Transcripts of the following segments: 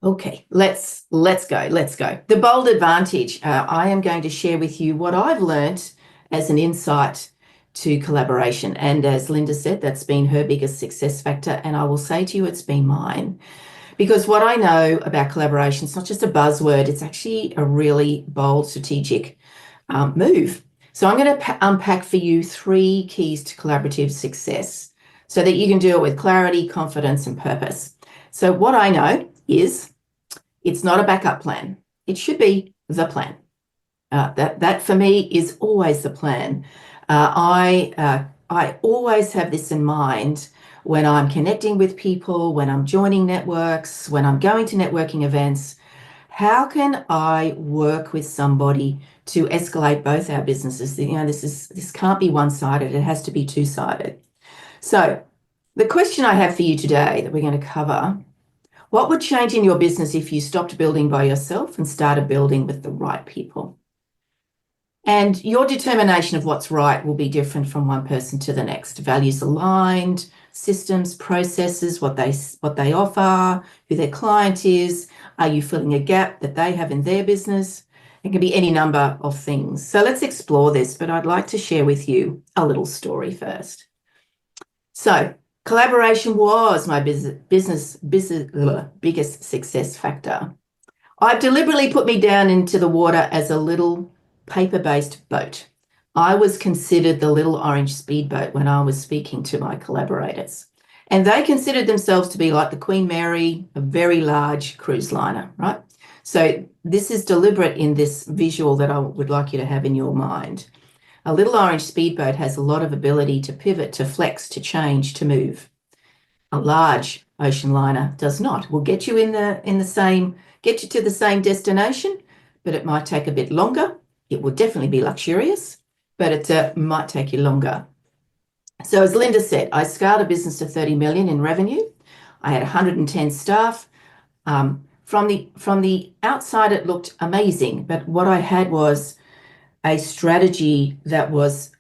Okay, let's go. The bold advantage. I am going to share with you what I've learned as an insight to collaboration. And as Linda said, that's been her biggest success factor. And I will say to you, it's been mine. Because what I know about collaboration, it's not just a buzzword, it's actually a really bold strategic move. So I'm going to unpack for you 3 keys to collaborative success so that you can do it with clarity, confidence, and purpose. So what I know is it's not a backup plan. It should be the plan. That for me is always the plan. I always have this in mind when I'm connecting with people, when I'm joining networks, when I'm going to networking events. How can I work with somebody to escalate both our businesses? This can't be one-sided. It has to be two-sided. So the question I have for you today that we're going to cover: what would change in your business if you stopped building by yourself and started building with the right people? And your determination of what's right will be different from one person to the next. Values aligned, systems, processes, what they offer, who their client is. Are you filling a gap that they have in their business? It can be any number of things. So let's explore this, but I'd like to share with you a little story first. So collaboration was my biggest success factor. I've deliberately put me down into the water as a little paper-based boat. I was considered the little orange speedboat when I was speaking to my collaborators. And they considered themselves to be like the Queen Mary, a very large cruise liner, right? So this is deliberate in this visual that I would like you to have in your mind. A little orange speedboat has a lot of ability to pivot, to flex, to change, to move. A large ocean liner does not. Will get you get you to the same destination, but it might take a bit longer. It will definitely be luxurious, but it might take you longer. So as Linda said, I scaled a business to 30 million in revenue. I had 110 staff. From the outside, it looked amazing, but what I had was a strategy that was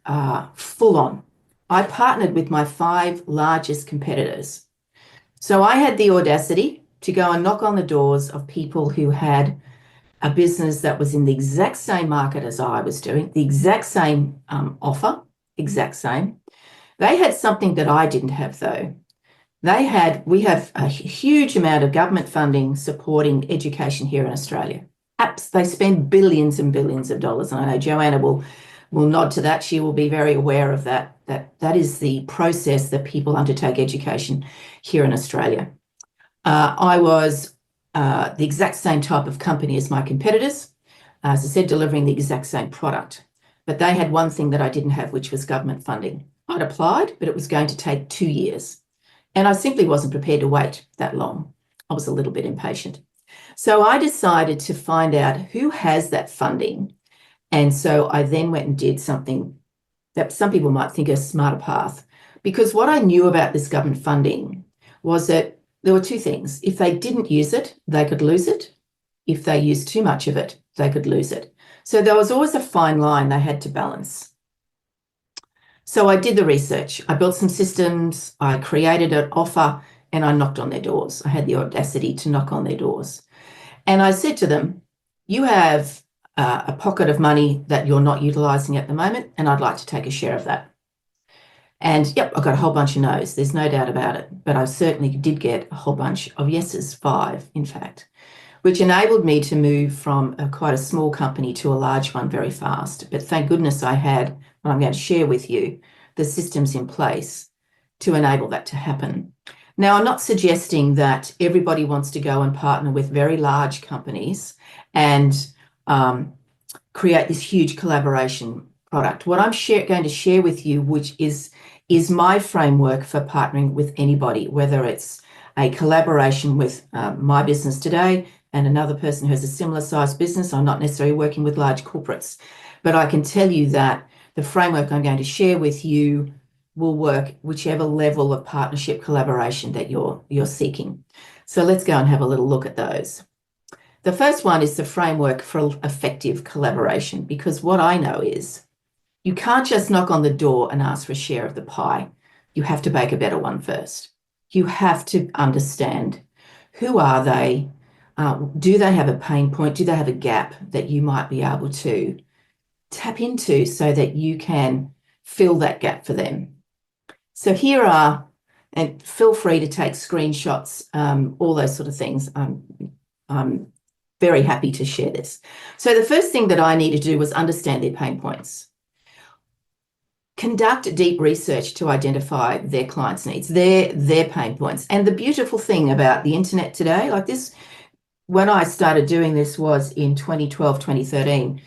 full on. I partnered with my 5 largest competitors. So I had the audacity to go and knock on the doors of people who had a business that was in the exact same market as I was doing, the exact same offer, exact same. They had something that I didn't have, though. We have a huge amount of government funding supporting education here in Australia. They spend billions and billions of dollars, and I know Joanna will nod to that. She will be very aware of that. That is the process that people undertake education here in Australia. I was the exact same type of company as my competitors, as I said, delivering the exact same product. But they had one thing that I didn't have, which was government funding. I'd applied, but it was going to take 2 years. And I simply wasn't prepared to wait that long. I was a little bit impatient. So I decided to find out who has that funding. And so I then went and did something that some people might think a smarter path. Because what I knew about this government funding was that there were 2 things. If they didn't use it, they could lose it. If they used too much of it, they could lose it. So there was always a fine line they had to balance. So I did the research. I built some systems. I created an offer and I knocked on their doors. I had the audacity to knock on their doors. And I said to them, you have a pocket of money that you're not utilizing at the moment, and I'd like to take a share of that. And yep, I got a whole bunch of no's. There's no doubt about it. But I certainly did get a whole bunch of yeses, 5, in fact, which enabled me to move from quite a small company to a large one very fast. But thank goodness I had, what I'm going to share with you, the systems in place to enable that to happen. Now, I'm not suggesting that everybody wants to go and partner with very large companies and create this huge collaboration product. What I'm going to share with you, which is my framework for partnering with anybody, whether it's a collaboration with my business today and another person who has a similar sized business. I'm not necessarily working with large corporates, but I can tell you that the framework I'm going to share with you will work whichever level of partnership collaboration that you're seeking. So let's go and have a little look at those. The first one is the framework for effective collaboration, because what I know is you can't just knock on the door and ask for a share of the pie. You have to bake a better one first. You have to understand who are they, Do they have a pain point? Do they have a gap that you might be able to tap into so that you can fill that gap for them? So here are, and feel free to take screenshots, all those sort of things. I'm very happy to share this. So the first thing that I need to do was understand their pain points. Conduct deep research to identify their clients' needs, their pain points. And the beautiful thing about the internet today, like this, when I started doing this was in 2012, 2013.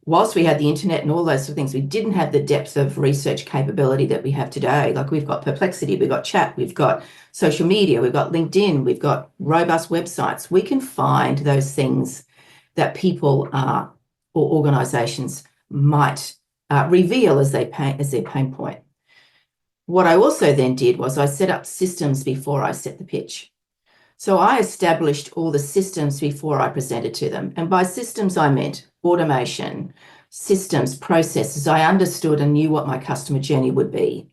Whilst we had the internet and all those sort of things, we didn't have the depth of research capability that we have today. Like we've got Perplexity, we've got chat, we've got social media, we've got LinkedIn, we've got robust websites. We can find those things that people or organizations might reveal as their pain point. What I also then did was I set up systems before I set the pitch. So I established all the systems before I presented to them. And by systems, I meant automation, systems, processes. I understood and knew what my customer journey would be.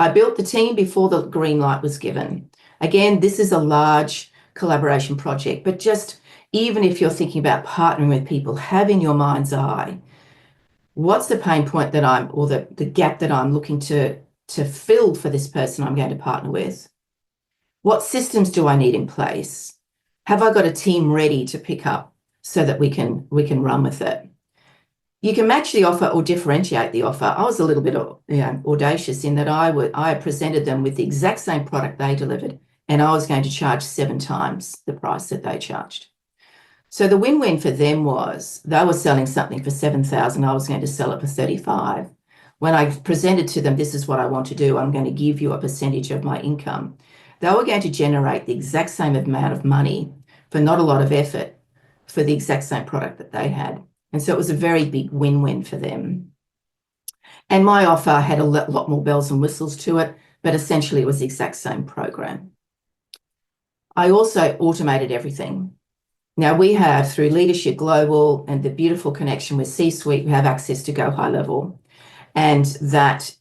I built the team before the green light was given. Again, this is a large collaboration project, but just even if you're thinking about partnering with people, have in your mind's eye, what's the pain point that or the gap that I'm looking to fill for this person I'm going to partner with? What systems do I need in place? Have I got a team ready to pick up so that we can run with it? You can match the offer or differentiate the offer. I was a little bit audacious in that I presented them with the exact same product they delivered, and I was going to charge 7 times the price that they charged. So the win-win for them was they were selling something for 7,000. I was going to sell it for 35. When I presented to them, this is what I want to do. I'm going to give you a percentage of my income. They were going to generate the exact same amount of money for not a lot of effort for the exact same product that they had. And so it was a very big win-win for them. And my offer had a lot more bells and whistles to it, but essentially it was the exact same program. I also automated everything. Now we have, through leadership Global and the beautiful connection with C-Suite, we have access to Go High Level. And that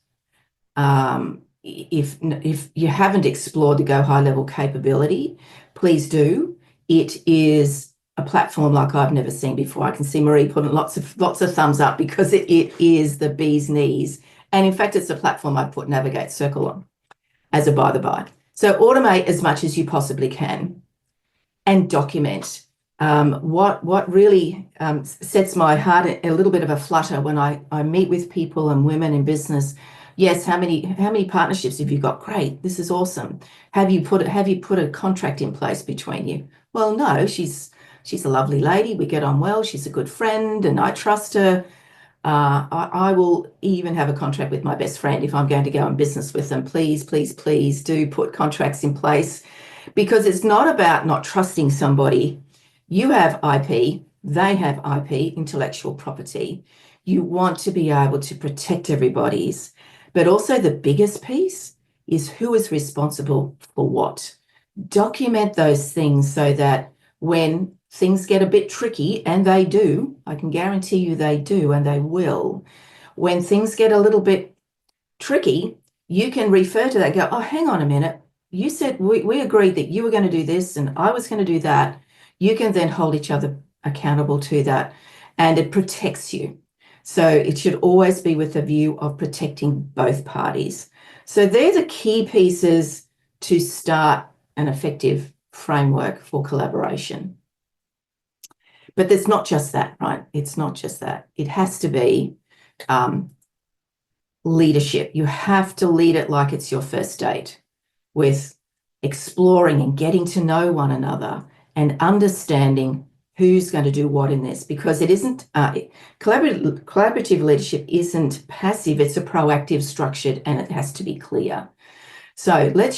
if you haven't explored the Go High Level capability, please do. It is a platform like I've never seen before. I can see Marie putting lots of thumbs up because it is the bee's knees. And in fact, it's a platform I put Navigate Circle on as a by the by. So automate as much as you possibly can and document. What really sets my heart a little bit of a flutter when I meet with people and women in business. Yes, how many partnerships have you got? Great, this is awesome. Have you put a contract in place between you? Well, no, she's a lovely lady. We get on well. She's a good friend, and I trust her. I will even have a contract with my best friend if I'm going to go in business with them. Please, please, please do put contracts in place, because it's not about not trusting somebody. You have IP, they have IP, intellectual property. You want to be able to protect everybody's, but also the biggest piece is who is responsible for what. Document those things so that when things get a bit tricky, and they do, I can guarantee you they do, and they will, when things get a little bit tricky, you can refer to that, go, oh, hang on a minute. You said we agreed that you were going to do this and I was going to do that. You can then hold each other accountable to that, and it protects you. So it should always be with a view of protecting both parties. So they're the key pieces to start an effective framework for collaboration. But it's not just that, right? It's not just that. It has to be leadership. You have to lead it like it's your first date, with exploring and getting to know one another and understanding who's going to do what in this, because it isn't collaborative leadership isn't passive. It's a proactive, structured, and it has to be clear. So let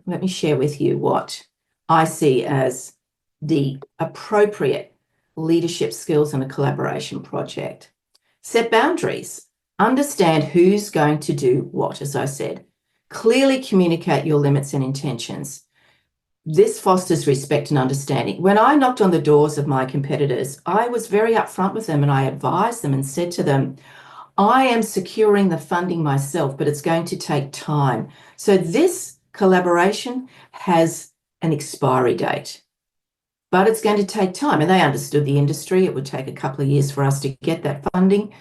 me share with you what I see as the appropriate leadership skills in a collaboration project. Set boundaries. Understand who's going to do what, as I said. Clearly communicate your limits and intentions. This fosters respect and understanding. When I knocked on the doors of my competitors, I was very upfront with them, and I advised them and said to them, I am securing the funding myself, but it's going to take time. So this collaboration has an expiry date. but it's going to take time. And they understood the industry. It would take a couple of years for us to get that funding.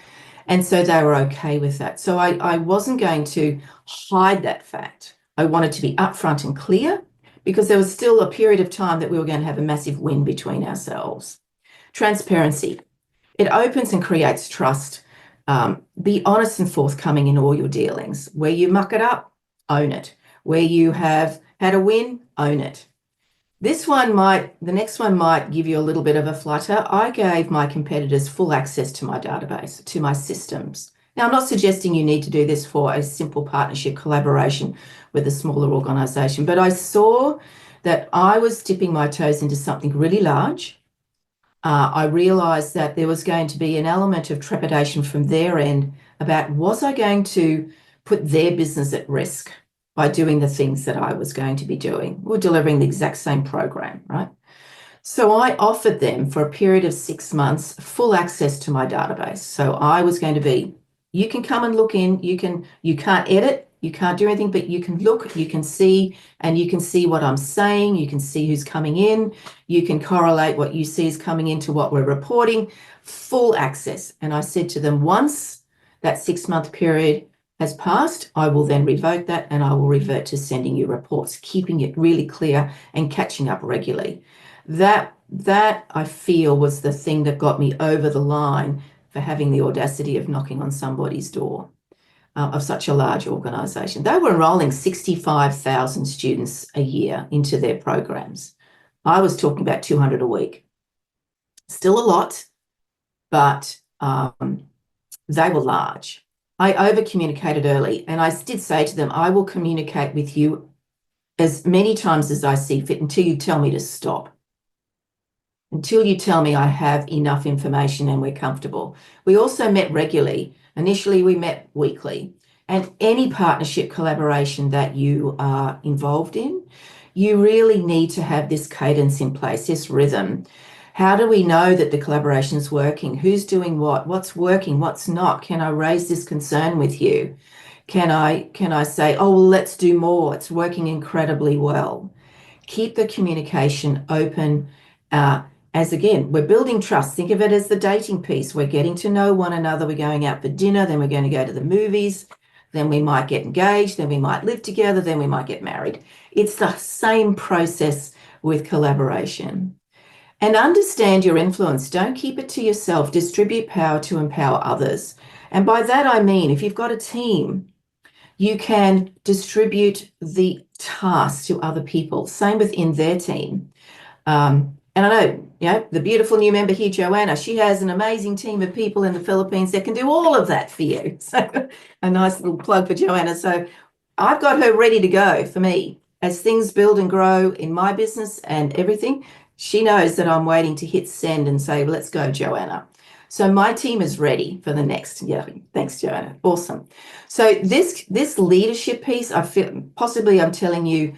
And so they were okay with that. So I wasn't going to hide that fact. I wanted to be upfront and clear because there was still a period of time that we were going to have a massive win between ourselves. Transparency. It opens and creates trust. Be honest and forthcoming in all your dealings. Where you muck it up, own it. Where you have had a win, own it. The next one might give you a little bit of a flutter. I gave my competitors full access to my database, to my systems. Now, I'm not suggesting you need to do this for a simple partnership collaboration with a smaller organization, but I saw that I was dipping my toes into something really large. I realized that there was going to be an element of trepidation from their end about, was I going to put their business at risk by doing the things that I was going to be doing? We're delivering the exact same program, right? So I offered them for a period of 6 months full access to my database. So I was going to be, you can come and look in, you can't edit, you can't do anything, but you can look, you can see, and you can see what I'm saying, you can see who's coming in, you can correlate what you see is coming into what we're reporting, full access. And I said to them, once that 6-month period has passed, I will then revoke that and I will revert to sending you reports, keeping it really clear and catching up regularly. That I feel was the thing that got me over the line for having the audacity of knocking on somebody's door of such a large organisation. They were enrolling 65,000 students a year into their programs. I was talking about 200 a week. Still a lot, but they were large. I over-communicated early, and I did say to them, I will communicate with you as many times as I see fit until you tell me to stop. Until you tell me I have enough information and we're comfortable. We also met regularly. Initially, we met weekly. And any partnership collaboration that you are involved in, you really need to have this cadence in place, this rhythm. How do we know that the collaboration is working? Who's doing what? What's working? What's not? Can I raise this concern with you? Can I say, oh, well, let's do more. It's working incredibly well. Keep the communication open. As again, we're building trust. Think of it as the dating piece. We're getting to know one another. We're going out for dinner. Then we're going to go to the movies. Then we might get engaged. Then we might live together. Then we might get married. It's the same process with collaboration. And understand your influence. Don't keep it to yourself. Distribute power to empower others. And by that, I mean, if you've got a team, you can distribute the tasks to other people. Same within their team. And I know, the beautiful new member here, Joanna, she has an amazing team of people in the Philippines that can do all of that for you. So a nice little plug for Joanna. So I've got her ready to go for me. As things build and grow in my business and everything, she knows that I'm waiting to hit send and say, well, let's go, Joanna. So my team is ready for the next. Yeah, thanks, Joanna. Awesome. So this leadership piece, I feel possibly I'm telling you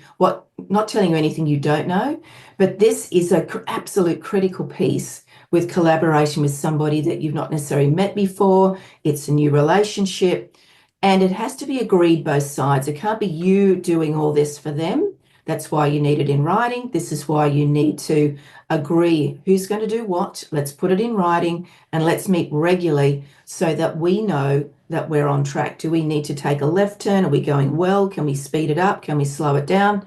not telling you anything you don't know, but this is an absolute critical piece with collaboration with somebody that you've not necessarily met before. It's a new relationship, and it has to be agreed both sides. It can't be you doing all this for them. That's why you need it in writing. This is why you need to agree who's going to do what. Let's put it in writing and let's meet regularly so that we know that we're on track. Do we need to take a left turn? Are we going well? Can we speed it up? Can we slow it down?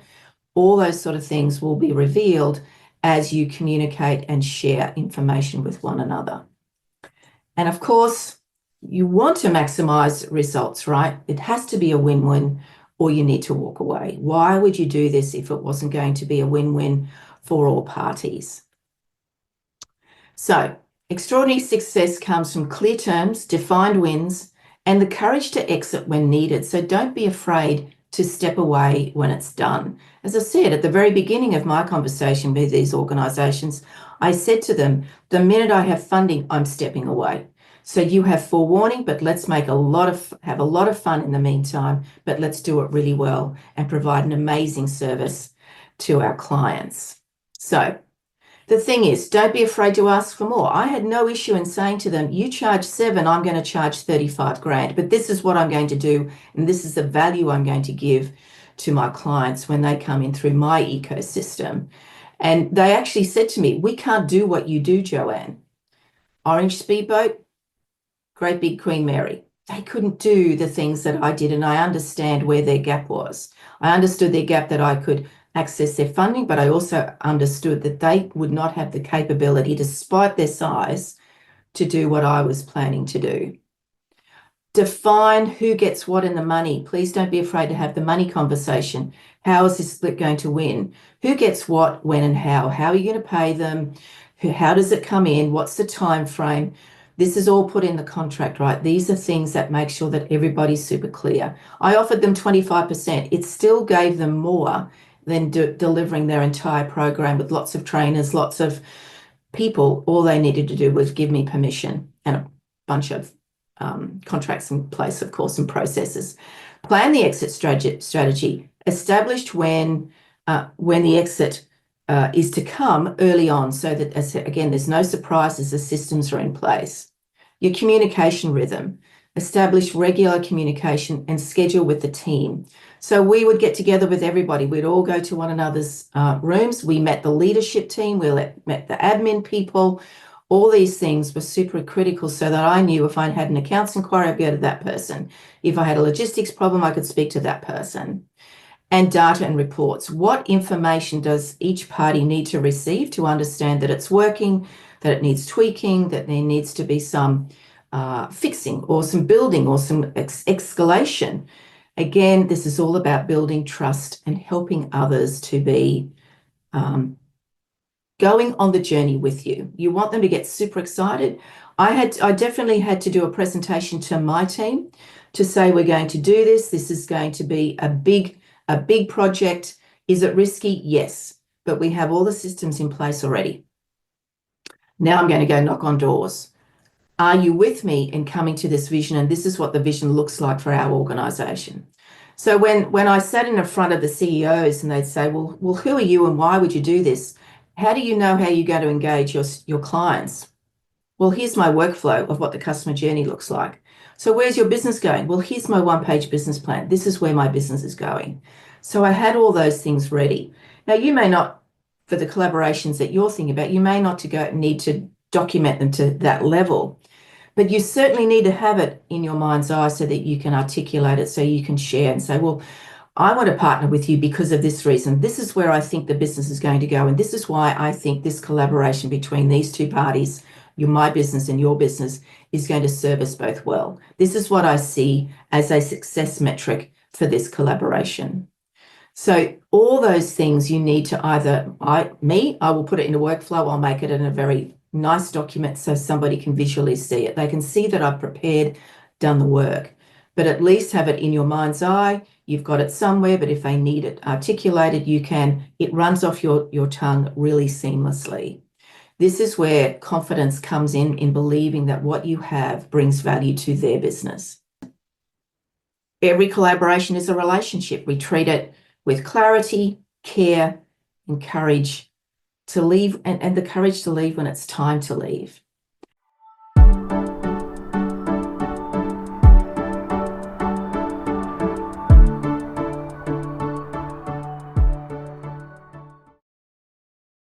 All those sort of things will be revealed as you communicate and share information with one another. And of course, you want to maximize results, right? It has to be a win-win, or you need to walk away. Why would you do this if it wasn't going to be a win-win for all parties? So, extraordinary success comes from clear terms, defined wins, and the courage to exit when needed. So don't be afraid to step away when it's done. As I said at the very beginning of my conversation with these organisations, I said to them, the minute I have funding, I'm stepping away. So you have forewarning, but let's have a lot of fun in the meantime, but let's do it really well and provide an amazing service to our clients. So the thing is, don't be afraid to ask for more. I had no issue in saying to them, you charge 7, I'm going to charge 35 grand, but this is what I'm going to do. And this is the value I'm going to give to my clients when they come in through my ecosystem. And they actually said to me, we can't do what you do, Joanne. Orange speedboat, great big Queen Mary. They couldn't do the things that I did, and I understand where their gap was. I understood their gap that I could access their funding, but I also understood that they would not have the capability, despite their size, to do what I was planning to do. Define who gets what in the money. Please don't be afraid to have the money conversation. How is this split going to win? Who gets what, when, and how? How are you going to pay them? How does it come in? What's the time frame? This is all put in the contract, right? These are things that make sure that everybody's super clear. I offered them 25%. It still gave them more than delivering their entire program with lots of trainers, lots of people. All they needed to do was give me permission and a bunch of contracts in place, of course, and processes. Plan the exit strategy. Established when the exit is to come early on, so that, again, there's no surprises, the systems are in place. Your communication rhythm. Establish regular communication and schedule with the team. So we would get together with everybody. We'd all go to one another's rooms. We met the leadership team. We met the admin people. All these things were super critical, so that I knew if I had an accounts inquiry, I'd go to that person. If I had a logistics problem, I could speak to that person. And data and reports. What information does each party need to receive to understand that it's working, that it needs tweaking, that there needs to be some fixing or some building or some escalation? Again, this is all about building trust and helping others to be going on the journey with you. You want them to get super excited. I definitely had to do a presentation to my team to say, we're going to do this. This is going to be a big project. Is it risky? Yes, but we have all the systems in place already. Now I'm going to go knock on doors. Are you with me in coming to this vision? And this is what the vision looks like for our organization. So when I sat in front of the CEOs and they'd say, well, who are you and why would you do this? How do you know how you're going to engage your clients? Well, here's my workflow of what the customer journey looks like. So where's your business going? Well, here's my one-page business plan. This is where my business is going. So I had all those things ready. Now, you may not, for the collaborations that you're thinking about, you may not need to document them to that level, but you certainly need to have it in your mind's eye so that you can articulate it, so you can share and say, well, I want to partner with you because of this reason. This is where I think the business is going to go. And this is why I think this collaboration between these two parties, my business and your business, is going to serve us both well. This is what I see as a success metric for this collaboration. So all those things you need to either, I will put it in a workflow. I'll make it in a very nice document so somebody can visually see it. They can see that I've prepared, done the work, but at least have it in your mind's eye. You've got it somewhere, but if they need it articulated, it runs off your tongue really seamlessly. This is where confidence comes in believing that what you have brings value to their business. Every collaboration is a relationship. We treat it with clarity, care, and courage to leave, and the courage to leave when it's time to leave.